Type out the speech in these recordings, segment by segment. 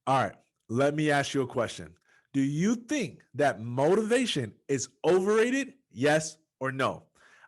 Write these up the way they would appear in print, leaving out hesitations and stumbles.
All right, let me ask you a question. Do you think that motivation is overrated? Yes or no?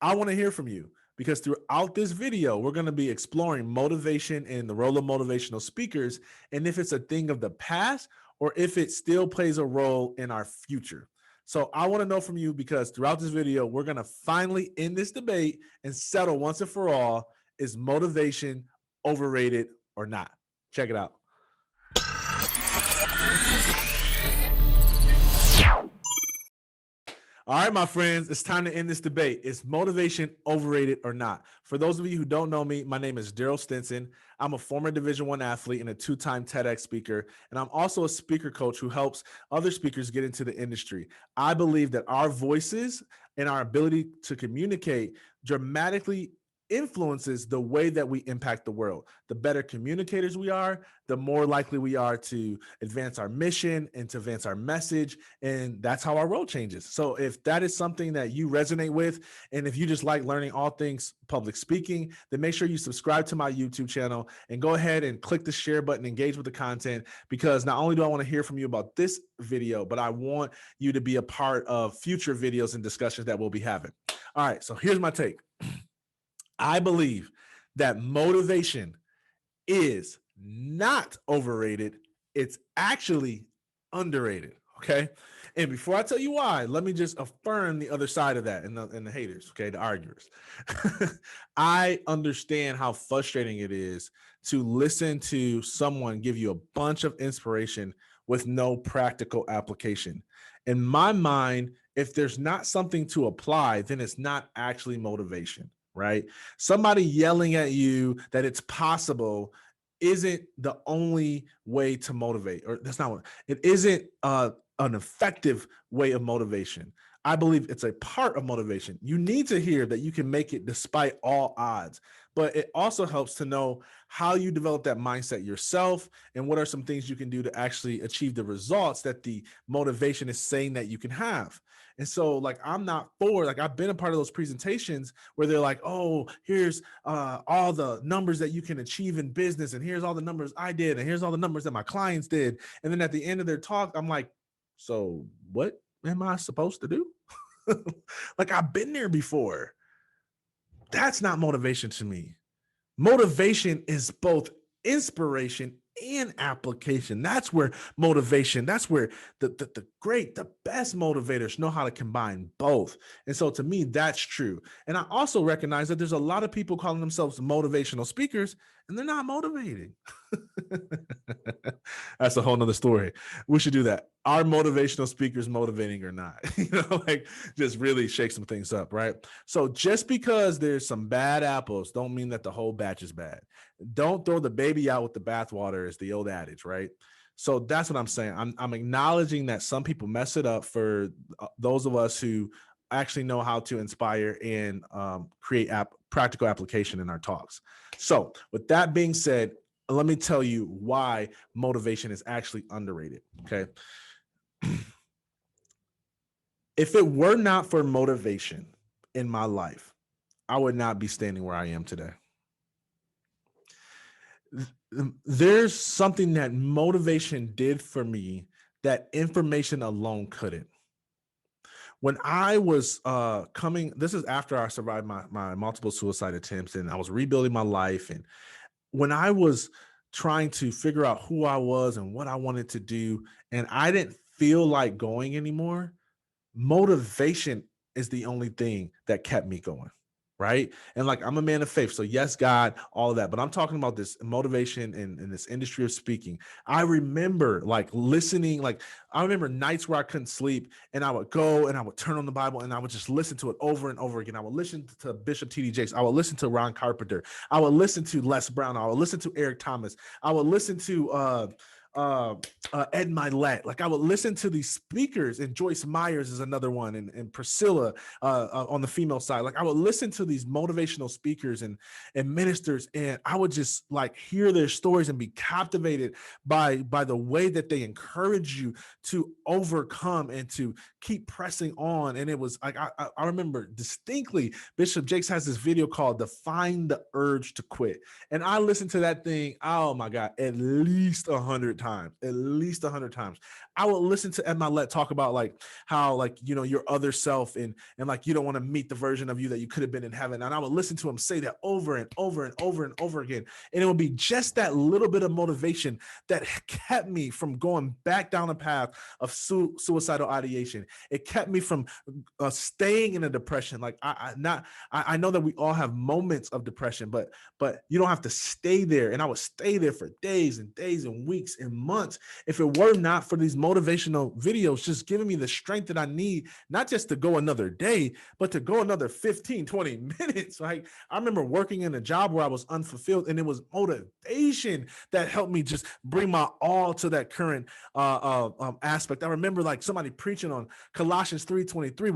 I want to hear from you because throughout this video, we're going to be exploring motivation and the role of motivational speakers and if it's a thing of the past or if it still plays a role in our future. So I want to know from you because throughout this video, we're going to finally end this debate and settle once and for all, is motivation overrated or not? Check it out. All right, my friends, it's time to end this debate. Is motivation overrated or not? For those of you who don't know me, my name is Darryll Stinson. I'm a former Division I athlete and a two-time TEDx speaker, and I'm also a speaker coach who helps other speakers get into the industry. I believe that our voices and our ability to communicate dramatically influences the way that we impact the world. The better communicators we are, the more likely we are to advance our mission and to advance our message. And that's how our world changes. So if that is something that you resonate with, and if you just like learning all things public speaking, then make sure you subscribe to my YouTube channel and go ahead and click the share button, engage with the content, because not only do I want to hear from you about this video, but I want you to be a part of future videos and discussions that we'll be having. All right, so here's my take. I believe that motivation is not overrated. It's actually underrated. Okay. And before I tell you why, let me just affirm the other side of that and the haters, okay, the arguers. I understand how frustrating it is to listen to someone give you a bunch of inspiration with no practical application. In my mind, if there's not something to apply, then it's not actually motivation, right? Somebody yelling at you that it's possible isn't the only way to motivate, or that's not what it isn't. An effective way of motivation. I believe it's a part of motivation. You need to hear that you can make it despite all odds, but it also helps to know how you develop that mindset yourself and what are some things you can do to actually achieve the results that the motivation is saying that you can have. And so, like, I'm not for, like, I've been a part of those presentations where they're like, oh, here's all the numbers that you can achieve in business, and here's all the numbers I did, and here's all the numbers that my clients did. And then at the end of their talk, I'm like, so what am I supposed to do? Like, I've been there before. That's not motivation to me. Motivation is both inspiration and application. That's where motivation, that's where the best motivators know how to combine both. And so to me, that's true. And I also recognize that there's a lot of people calling themselves motivational speakers and they're not motivating. That's a whole nother story. We should do that. Are motivational speakers motivating or not? Like, just really shake some things up, right? So just because there's some bad apples don't mean that the whole batch is bad. Don't throw the baby out with the bathwater is the old adage, right? So that's what I'm saying. I'm acknowledging that some people mess it up for those of us who actually know how to inspire and create practical application in our talks. So with that being said, let me tell you why motivation is actually underrated, okay? If it were not for motivation in my life, I would not be standing where I am today. There's something that motivation did for me that information alone couldn't. When I was this is after I survived my multiple suicide attempts and I was rebuilding my life. And when I was trying to figure out who I was and what I wanted to do, and I didn't feel like going anymore, motivation is the only thing that kept me going, right? And like, I'm a man of faith, so yes, God, all of that, but I'm talking about this motivation in this industry of speaking. I remember like listening, like I remember nights where I couldn't sleep and I would go and I would turn on the Bible and I would just listen to it over and over again. I would listen to Bishop T.D. Jakes. I would listen to Ron Carpenter. I would listen to Les Brown. I would listen to Eric Thomas. I would listen to Ed Milet. Like, I would listen to these speakers, and Joyce Myers is another one, and Priscilla on the female side. Like, I would listen to these motivational speakers and ministers, and I would just like hear their stories and be captivated by the way that they encourage you to overcome and to keep pressing on. And it was like, I remember distinctly, Bishop Jakes has this video called Define the Urge to Quit. And I listened to that thing, oh my God, at least 100 times times, at least 100 times. I would listen to Ed Mylett talk about like how like, you know, your other self and like you don't want to meet the version of you that you could have been in heaven. And I would listen to him say that over and over and over and over again. And it would be just that little bit of motivation that kept me from going back down the path of suicidal ideation. It kept me from staying in a depression. Like I know that we all have moments of depression, but you don't have to stay there. And I would stay there for days and days and weeks and months if it were not for these motivational videos just giving me the strength that I need, not just to go another day, but to go another 15, 20 minutes. Like I remember working in a job where I was unfulfilled, and it was motivation that helped me just bring my all to that current aspect. I remember like somebody preaching on Colossians 3:23,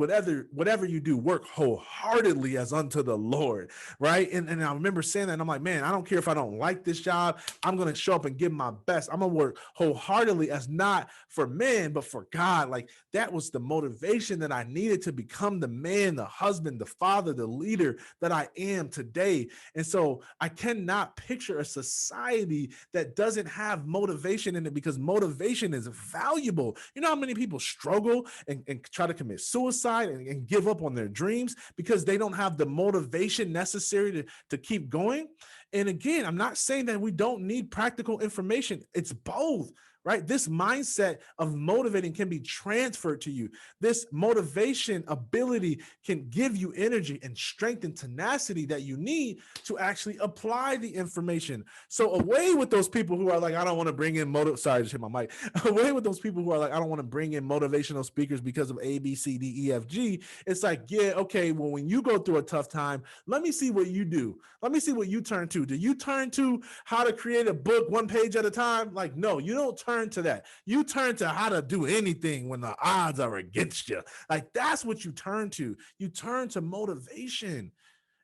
whatever you do, work wholeheartedly as unto the Lord, right? And I remember saying that, and I'm like, man, I don't care if I don't like this job. I'm going to show up and give my best. I'm going to work wholeheartedly as not for men, but for God. Like that was the motivation that I needed to become the man, the husband, the father, the leader that I am today. And so I cannot picture a society that doesn't have motivation in it, because motivation is valuable. You know how many people struggle and try to commit suicide and give up on their dreams because they don't have the motivation necessary to keep going? And again, I'm not saying that we don't need practical information. It's both, right? This mindset of motivating can be transferred to you. This motivation ability can give you energy and strength and tenacity that you need to actually apply the information. So away with those people who are like, I don't want to bring in sorry, just hit my mic. Away with those people who are like, I don't want to bring in motivational speakers because of A, B, C, D, E, F, G. It's like, yeah, okay, well, when you go through a tough time, let me see what you do. Let me see what you turn to. Do you turn to how to create a book one page at a time? Like, no, you don't turn to that. You turn to how to do anything when the odds are against you. Like that's what you turn to. You turn to motivation.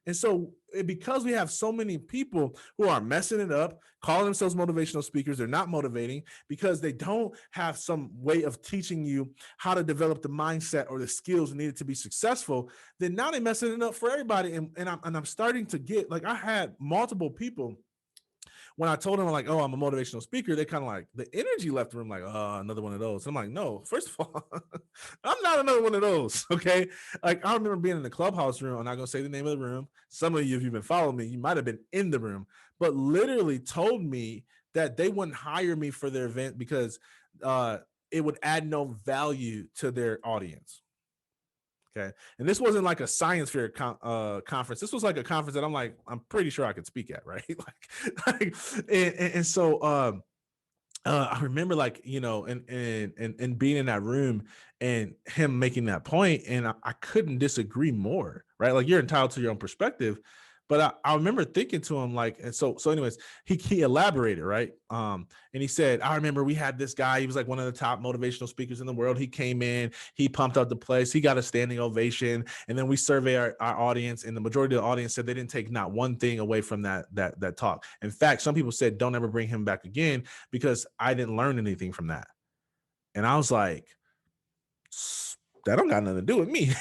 And so because we have so many people who are messing it up, calling themselves motivational speakers, they're not motivating because they don't have some way of teaching you how to develop the mindset or the skills needed to be successful. Then now they're messing it up for everybody. And I'm starting to get, like, I had multiple people when I told them like, oh, I'm a motivational speaker, they kind of like, the energy left the room like, oh, another one of those. I'm like, no, first of all, I'm not another one of those. Okay. Like I remember being in the Clubhouse room. I'm not going to say the name of the room. Some of you, if you've been following me, you might've been in the room, but literally told me that they wouldn't hire me for their event because it would add no value to their audience. Okay. And this wasn't like a science fair conference. This was like a conference that I'm pretty sure I could speak at, right? And so I remember like, you know, and being in that room and him making that point, and I couldn't disagree more, right? Like you're entitled to your own perspective. But I remember thinking to him like, and so anyways, he elaborated, right? And he said, I remember we had this guy, he was like one of the top motivational speakers in the world. He came in, he pumped up the place, he got a standing ovation. And then we survey our audience, and the majority of the audience said they didn't take not one thing away from that talk. In fact, some people said, don't ever bring him back again because I didn't learn anything from that. And I was like, that don't got nothing to do with me.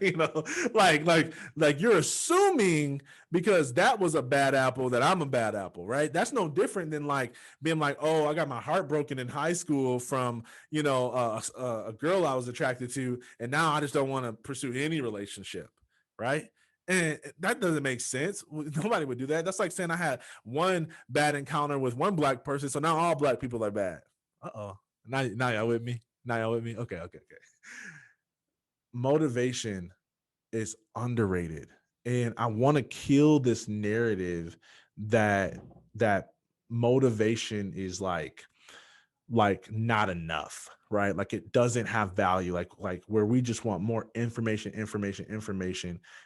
You know, like you're assuming because that was a bad apple that I'm a bad apple, right? That's no different than like being like, oh, I got my heart broken in high school from, you know, a girl I was attracted to, and now I just don't want to pursue any relationship, right? And that doesn't make sense. Nobody would do that. That's like saying I had one bad encounter with one black person, so now all black people are bad. Uh-oh. Now y'all with me? Now y'all with me? Okay. Motivation is underrated. And I want to kill this narrative that motivation is like not enough, right? Like it doesn't have value, like where we just want more information,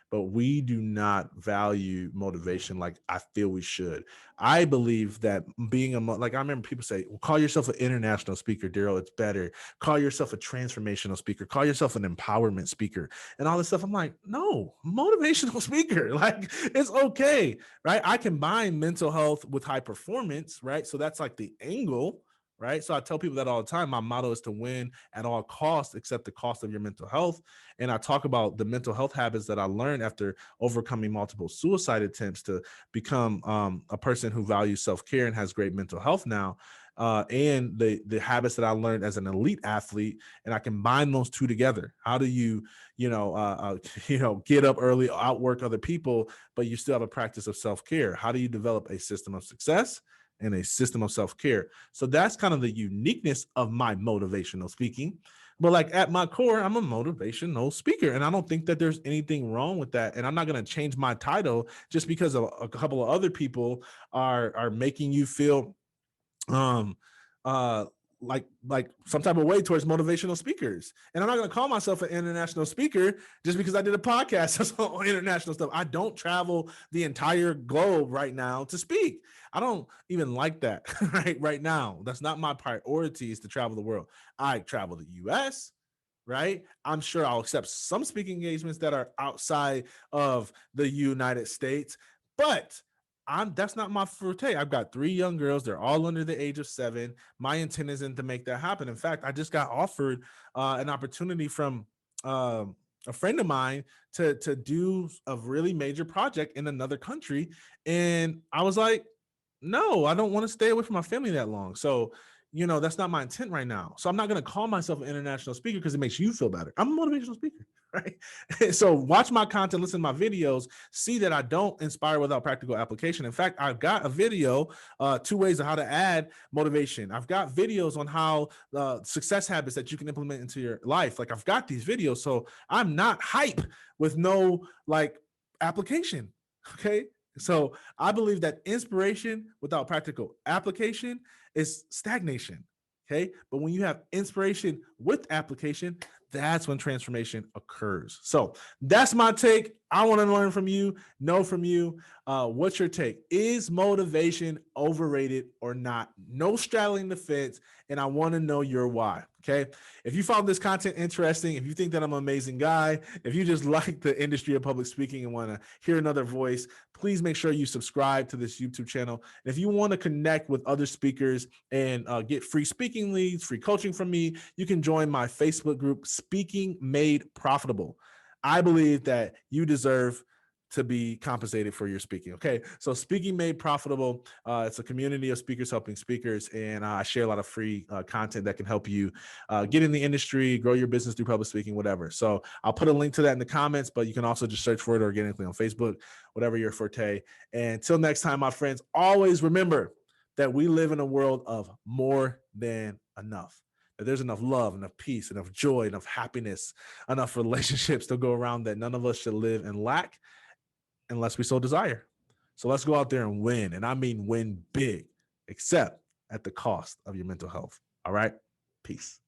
but we do not value motivation like I feel we should. I believe that being like I remember people say, well, call yourself an international speaker, Darryll, it's better. Call yourself a transformational speaker, call yourself an empowerment speaker, and all this stuff. I'm like, no, motivational speaker, like it's okay, right? I combine mental health with high performance, right? So that's like the angle, right? So I tell people that all the time. My motto is to win at all costs, except the cost of your mental health. And I talk about the mental health habits that I learned after overcoming multiple suicide attempts to become a person who values self-care and has great mental health now. and the habits that I learned as an elite athlete, and I combine those two together. How do you, get up early, outwork other people, but you still have a practice of self-care? How do you develop a system of success and a system of self-care? So that's kind of the uniqueness of my motivational speaking. But like at my core, I'm a motivational speaker, and I don't think that there's anything wrong with that. And I'm not going to change my title just because a couple of other people are making you feel um uh like some type of way towards motivational speakers. And I'm not going to call myself an international speaker just because I did a podcast that's on international stuff. I don't travel the entire globe right now to speak. I don't even like that right now. That's not my priority, is to travel the world. I travel the US, right? I'm sure I'll accept some speaking engagements that are outside of the United States, but that's not my forte. I've got 3 young girls. They're all under the age of 7. My intent isn't to make that happen. In fact, I just got offered an opportunity from a friend of mine to do a really major project in another country, and I was like, no, I don't want to stay away from my family that long. So, that's not my intent right now. So I'm not going to call myself an international speaker because it makes you feel better. I'm a motivational speaker, right? So watch my content, listen to my videos, see that I don't inspire without practical application. In fact, I've got a video, 2 ways of how to add motivation. I've got videos on how success habits that you can implement into your life. Like, I've got these videos. So I'm not hype with no application. Okay. So I believe that inspiration without practical application is stagnation. Okay. But when you have inspiration with application, that's when transformation occurs. So that's my take. I want to learn from you, know from you. What's your take? Is motivation overrated or not? No straddling the fence. And I want to know your why. Okay. If you found this content interesting, if you think that I'm an amazing guy, if you just like the industry of public speaking and want to hear another voice, please make sure you subscribe to this YouTube channel. And if you want to connect with other speakers and get free speaking leads, free coaching from me, you can join my Facebook group, Speaking Made Profitable. I believe that you deserve to be compensated for your speaking. Okay. So Speaking Made Profitable, it's a community of speakers helping speakers. And I share a lot of free content that can help you get in the industry, grow your business through public speaking, whatever. So I'll put a link to that in the comments, but you can also just search for it organically on Facebook, whatever your forte. And until next time, my friends, always remember that we live in a world of more than enough. That there's enough love, enough peace, enough joy, enough happiness, enough relationships to go around, that none of us should live in lack unless we so desire. So let's go out there and win. And I mean win big, except at the cost of your mental health. All right? Peace.